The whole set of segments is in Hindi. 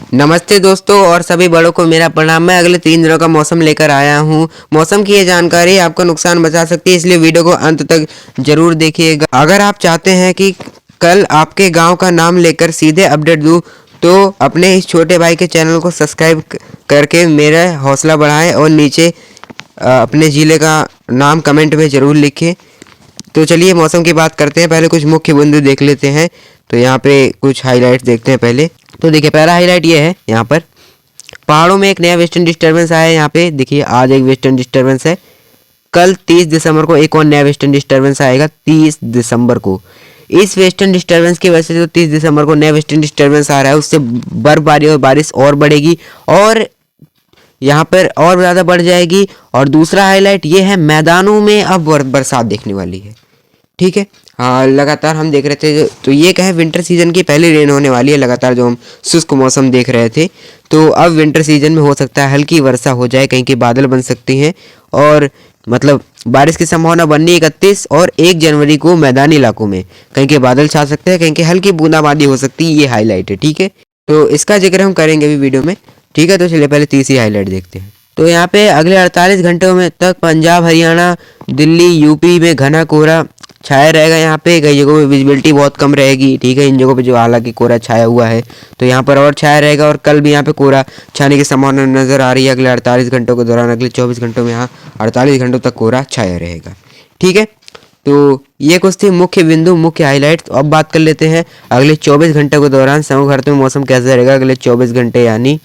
नमस्ते दोस्तों और सभी बड़ों को मेरा प्रणाम। मैं अगले 3 दिनों का मौसम लेकर आया हूँ। मौसम की ये जानकारी आपको नुकसान बचा सकती है, इसलिए वीडियो को अंत तक जरूर देखिएगा। अगर आप चाहते हैं कि कल आपके गांव का नाम लेकर सीधे अपडेट दूँ तो अपने इस छोटे भाई के चैनल को सब्सक्राइब करके मेरा हौसला बढ़ाएं और नीचे अपने ज़िले का नाम कमेंट में ज़रूर लिखें। तो चलिए मौसम की बात करते हैं। पहले कुछ मुख्य बिंदु देख लेते हैं। तो यहाँ पे कुछ हाईलाइट्स देखते हैं पहले। तो देखिए पहला हाईलाइट ये है, यहाँ पर पहाड़ों में एक नया वेस्टर्न डिस्टर्बेंस आया है। यहाँ पे देखिए आज एक वेस्टर्न डिस्टर्बेंस है, कल 30 दिसंबर को एक और नया वेस्टर्न डिस्टर्बेंस आएगा 30 दिसंबर को। इस वेस्टर्न डिस्टर्बेंस की वजह से जो 30 दिसंबर को नया वेस्टर्न डिस्टर्बेंस आ रहा है उससे बर्फबारी और बारिश और बढ़ेगी और यहाँ पर और ज़्यादा बढ़ जाएगी। और दूसरा हाईलाइट ये है, मैदानों में अब बरसात देखने वाली है। ठीक है, हाँ लगातार हम देख रहे थे तो ये कहे विंटर सीजन की पहली रेन होने वाली है। लगातार जो हम शुष्क मौसम देख रहे थे तो अब विंटर सीजन में हो सकता है हल्की वर्षा हो जाए, कहीं के बादल बन सकती हैं और मतलब बारिश की संभावना बननी 31 और 1 जनवरी को मैदानी इलाकों में कहीं के बादल छा सकते हैं, कहीं के हल्की बूंदाबांदी हो सकती है। ये हाईलाइट है, ठीक है, तो इसका जिक्र हम करेंगे अभी वीडियो में। ठीक है, तो चलिए पहले तीसरी हाईलाइट देखते हैं। तो यहाँ पे अगले 48 घंटों में तक पंजाब, हरियाणा, दिल्ली, यूपी में घना कोहरा छाया रहेगा। यहाँ पे कई जगहों पे विजिबिलिटी बहुत कम रहेगी। ठीक है, इन जगहों पे जो हालांकि कोहरा छाया हुआ है तो यहाँ पर और छाया रहेगा और कल भी यहाँ पे कोहरा छाने की संभावना नज़र आ रही है। अगले 48 घंटों के दौरान अगले 24 घंटों में यहाँ 48 घंटों तक कोहरा छाया रहेगा। ठीक है, तो ये कुछ थी मुख्य बिंदु, मुख्य हाईलाइट। तो अब बात कर लेते हैं अगले 24 घंटों के दौरान समग्र भारत में मौसम कैसा रहेगा। अगले 24 घंटे यानी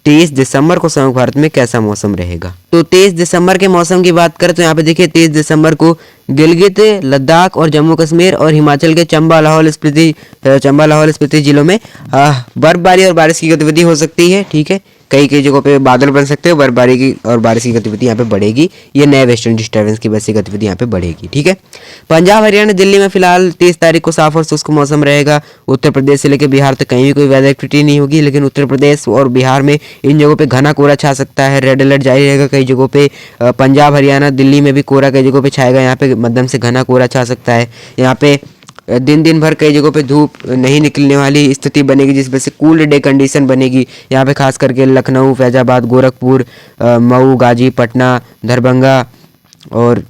23 दिसंबर को समग्र भारत में कैसा मौसम रहेगा। तो 23 दिसंबर के मौसम की बात करें तो यहाँ पे देखिए 23 दिसंबर को गिलगित, लद्दाख और जम्मू कश्मीर और हिमाचल के चंबा, लाहौल स्पीति जिलों में बर्फबारी और बारिश की गतिविधि हो सकती है। ठीक है, कई कई जगहों पे बादल बन सकते हैं, बर्फबारी की और बारिश की गतिविधि यहाँ पे बढ़ेगी। ये नए वेस्टर्न डिस्टर्बेंस की वजह से गतिविधि यहाँ पे बढ़ेगी। ठीक है, पंजाब, हरियाणा, दिल्ली में फिलहाल 30 तारीख को साफ और शुष्क मौसम रहेगा। उत्तर प्रदेश से लेकर बिहार तक कहीं भी कोई वेदर एक्टिविटी नहीं होगी, लेकिन उत्तर प्रदेश और बिहार में इन जगहों पे घना कोहरा छा सकता है। रेड अलर्ट जारी रहेगा कई जगहों पे। पंजाब, हरियाणा, दिल्ली में भी कोहरा कई जगहों पे छाएगा। यहाँ पे मध्यम से घना कोहरा छा सकता है। यहाँ पे दिन भर कई जगहों पे धूप नहीं निकलने वाली स्थिति बनेगी, जिस वजह से कूल डे कंडीशन बनेगी। यहाँ पे खास करके लखनऊ, फैजाबाद, गोरखपुर, मऊ, गाजी, पटना, दरभंगा और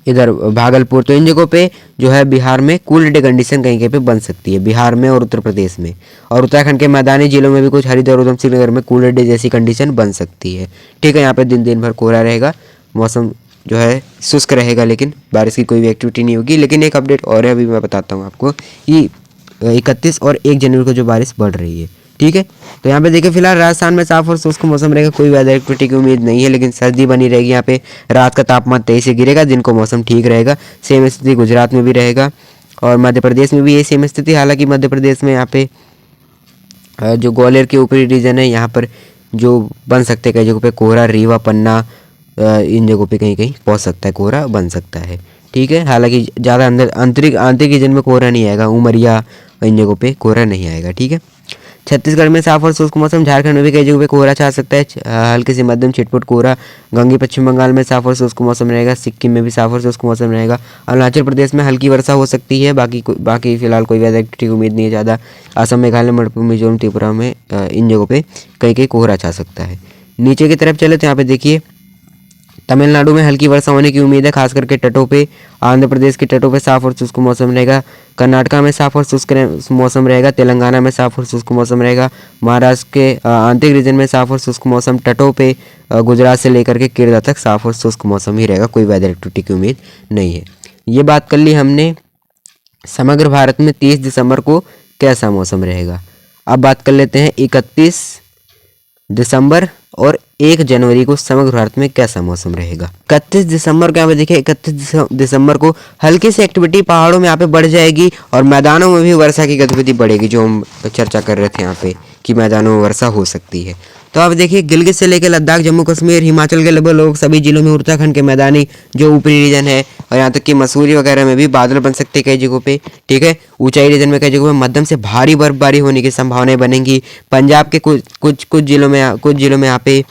इधर भागलपुर, तो इन जगहों पे जो है बिहार में कूल डे कंडीशन कहीं कहीं पे बन सकती है, बिहार में और उत्तर प्रदेश में। और उत्तराखंड के मैदानी जिलों में भी कुछ हरिद्वार, उधम सिंह नगर में कूल डे जैसी कंडीशन बन सकती है। ठीक है, यहाँ पे दिन भर कोहरा रहेगा, मौसम जो है शुष्क रहेगा, लेकिन बारिश की कोई भी एक्टिविटी नहीं होगी। लेकिन एक अपडेट और है, अभी मैं बताता हूँ आपको कि 31 और 1 जनवरी को जो बारिश बढ़ रही है। ठीक है, तो यहाँ पे देखिए फिलहाल राजस्थान में साफ और शुष्क मौसम रहेगा, कोई वेदर एक्टिविटी की उम्मीद नहीं है, लेकिन सर्दी बनी रहेगी। यहाँ पे रात का तापमान 23 से गिरेगा, दिन को मौसम ठीक रहेगा। सेम स्थिति गुजरात में भी रहेगा और मध्य प्रदेश में भी ये सेम स्थिति। हालांकि मध्य प्रदेश में यहाँ पे जो ग्वालियर के ऊपरी रीजन है यहाँ पर जो बन सकते हैं कई जगहों पे कोहरा, रीवा, पन्ना, इन जगहों पे कहीं कहीं पहुँच सकता है, कोहरा बन सकता है। ठीक है, हालांकि ज़्यादा अंदर आंतरिक रीजन में कोहरा नहीं आएगा, उमरिया इन जगहों पे कोहरा नहीं आएगा। ठीक है, छत्तीसगढ़ में साफ और शुष्क मौसम। झारखंड में भी कई जगहों पे कोहरा छा सकता है, हल्के से मध्यम छिटपुट कोहरा। गंगे पश्चिम बंगाल में साफ और शुष्क मौसम रहेगा। सिक्किम में भी साफ और शुष्क मौसम रहेगा। अरुणाचल प्रदेश में हल्की वर्षा हो सकती है। बाकी फिलहाल कोई वेदर एक्टिविटी की उम्मीद नहीं है ज़्यादा। असम, मेघालय, मणिपुर, मिजोरम, त्रिपुरा में इन जगहों पर कहीं कहीं कोहरा छा सकता है। नीचे की तरफ चले तो यहाँ पे देखिए तमिलनाडु में हल्की वर्षा होने की उम्मीद है, खास करके तटों पे। आंध्र प्रदेश के तटों पे साफ और शुष्क मौसम रहेगा। कर्नाटका में साफ और शुष्क मौसम रहेगा। तेलंगाना में साफ और शुष्क मौसम रहेगा। महाराष्ट्र के आंतरिक रीजन में साफ और शुष्क मौसम। तटों पे गुजरात से लेकर के केरला तक साफ और शुष्क मौसम ही रहेगा, कोई वेदर एक्टिविटी की उम्मीद नहीं है। ये बात कर ली हमने समग्र भारत में 30 दिसंबर को कैसा मौसम रहेगा। अब बात कर लेते हैं 31 दिसंबर और 1 जनवरी को समग्र भारत में कैसा मौसम रहेगा। 31 दिसंबर को यहाँ पे देखिए 31 दिसंबर को हल्की सी एक्टिविटी पहाड़ों में यहाँ पे बढ़ जाएगी और मैदानों में भी वर्षा की गतिविधि बढ़ेगी, जो हम चर्चा कर रहे थे यहाँ पे कि मैदानों में वर्षा हो सकती है। तो अब देखिए गिलगित से लेकर लद्दाख, जम्मू कश्मीर, हिमाचल के लगभग लोग सभी जिलों में, उत्तराखंड के मैदानी जो ऊपरी रीजन है और यहाँ तक कि मसूरी वगैरह में भी बादल बन सकते हैं कई जगहों पे। ठीक है, ऊंचाई रीजन में कई जगहों में मध्यम से भारी बर्फबारी होने की संभावनाएं बनेंगी। पंजाब के कुछ जिलों में यहाँ पे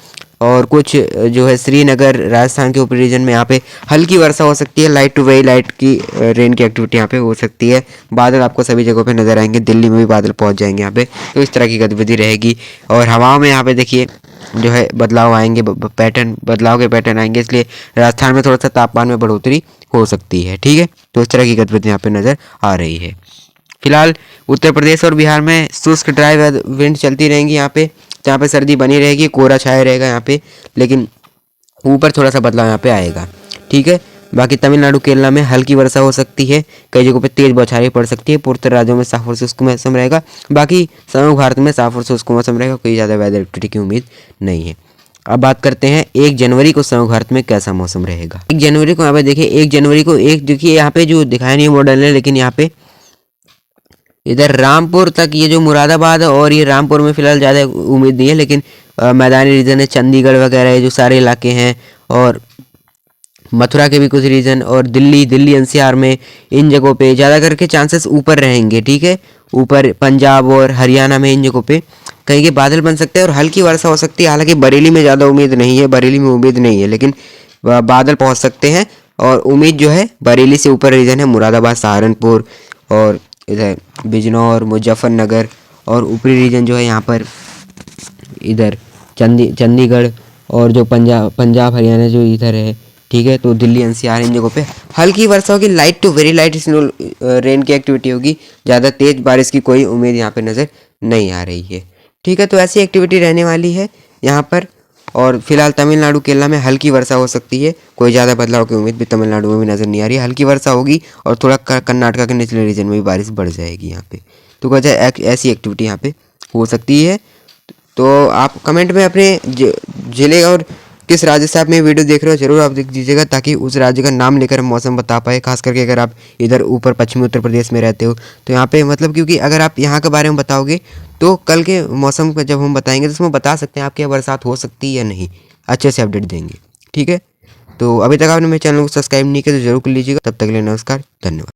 और कुछ जो है श्रीनगर राजस्थान के ऊपरी रीजन में यहाँ पे हल्की वर्षा हो सकती है। लाइट टू वेरी लाइट की रेन की एक्टिविटी यहाँ पे हो सकती है। बादल आपको सभी जगहों पे नजर आएंगे, दिल्ली में भी बादल पहुँच जाएंगे यहाँ पे, तो इस तरह की गतिविधि रहेगी। और हवाओं में यहाँ पे देखिए जो है बदलाव आएंगे, बदलाव के पैटर्न आएंगे, इसलिए राजस्थान में थोड़ा सा तापमान में बढ़ोतरी हो सकती है। ठीक है, तो इस तरह की गतिविधि यहाँ पे नज़र आ रही है। फिलहाल उत्तर प्रदेश और बिहार में शुष्क ड्राई विंड चलती रहेंगी यहाँ पे, जहाँ पे सर्दी बनी रहेगी, कोहरा छाया रहेगा यहाँ पे, लेकिन ऊपर थोड़ा सा बदलाव यहाँ पे आएगा। ठीक है, बाकी तमिलनाडु केरला में हल्की वर्षा हो सकती है, कई जगहों पे तेज बौछारें पड़ सकती है। पूर्वोत्तर राज्यों में साफ और शुष्क मौसम रहेगा, बाकी समग्र भारत में साफ और शुष्क मौसम रहेगा, कोई ज़्यादा वेदर एक्टिविटी की उम्मीद नहीं है। अब बात करते हैं 1 जनवरी को समग्र भारत में कैसा मौसम रहेगा। 1 जनवरी को यहाँ पे देखिए, 1 जनवरी को देखिए यहाँ पे जो दिखाया नहीं मॉडल है, लेकिन यहाँ पे इधर रामपुर तक, ये जो मुरादाबाद और ये रामपुर में फिलहाल ज़्यादा उम्मीद नहीं है, लेकिन मैदानी रीजन है, चंडीगढ़ वगैरह है, जो सारे इलाके हैं, और मथुरा के भी कुछ रीजन, और दिल्ली एनसीआर में, इन जगहों पे ज़्यादा करके चांसेस ऊपर रहेंगे। ठीक है, ऊपर पंजाब और हरियाणा में इन जगहों पे कहीं के बादल बन सकते हैं और हल्की वर्षा हो सकती है। हालांकि बरेली में ज़्यादा उम्मीद नहीं है, बरेली में उम्मीद नहीं है, लेकिन बादल पहुँच सकते हैं। और उम्मीद जो है बरेली से ऊपर रीजन है मुरादाबाद, सहारनपुर और इधर बिजनौर, मुजफ्फरनगर, और ऊपरी रीजन जो है यहाँ पर इधर चंडीगढ़ और जो पंजाब हरियाणा जो इधर है। ठीक है, तो दिल्ली एनसीआर इन जगहों पे हल्की वर्षा होगी, light to very light snow rain की एक्टिविटी होगी, ज़्यादा तेज बारिश की कोई उम्मीद यहाँ पे नज़र नहीं आ रही है। ठीक है, तो ऐसी एक्टिविटी रहने वाली है यहाँ पर। और फिलहाल तमिलनाडु केरला में हल्की वर्षा हो सकती है, कोई ज़्यादा बदलाव की उम्मीद भी तमिलनाडु में भी नज़र नहीं आ रही है। हल्की वर्षा होगी और थोड़ा कर्नाटका के निचले रीजन में भी बारिश बढ़ जाएगी यहाँ पे, तो वजह ऐसी एक्टिविटी यहाँ पे हो सकती है। तो आप कमेंट में अपने जिले और किस राज्य से आप मेरी वीडियो देख रहे हो जरूर आप लिख दीजिएगा, ताकि उस राज्य का नाम लेकर हम मौसम बता पाए। खास करके अगर आप इधर ऊपर पश्चिमी उत्तर प्रदेश में रहते हो तो यहाँ पे मतलब, क्योंकि अगर आप यहाँ के बारे में बताओगे तो कल के मौसम का जब हम बताएंगे तो उसमें बता सकते हैं आपके यहाँ बरसात हो सकती है या नहीं, अच्छे से अपडेट देंगे। ठीक है, तो अभी तक आपने मेरे चैनल को सब्सक्राइब नहीं किया तो जरूर कर लीजिएगा। तब तक के लिए नमस्कार, धन्यवाद।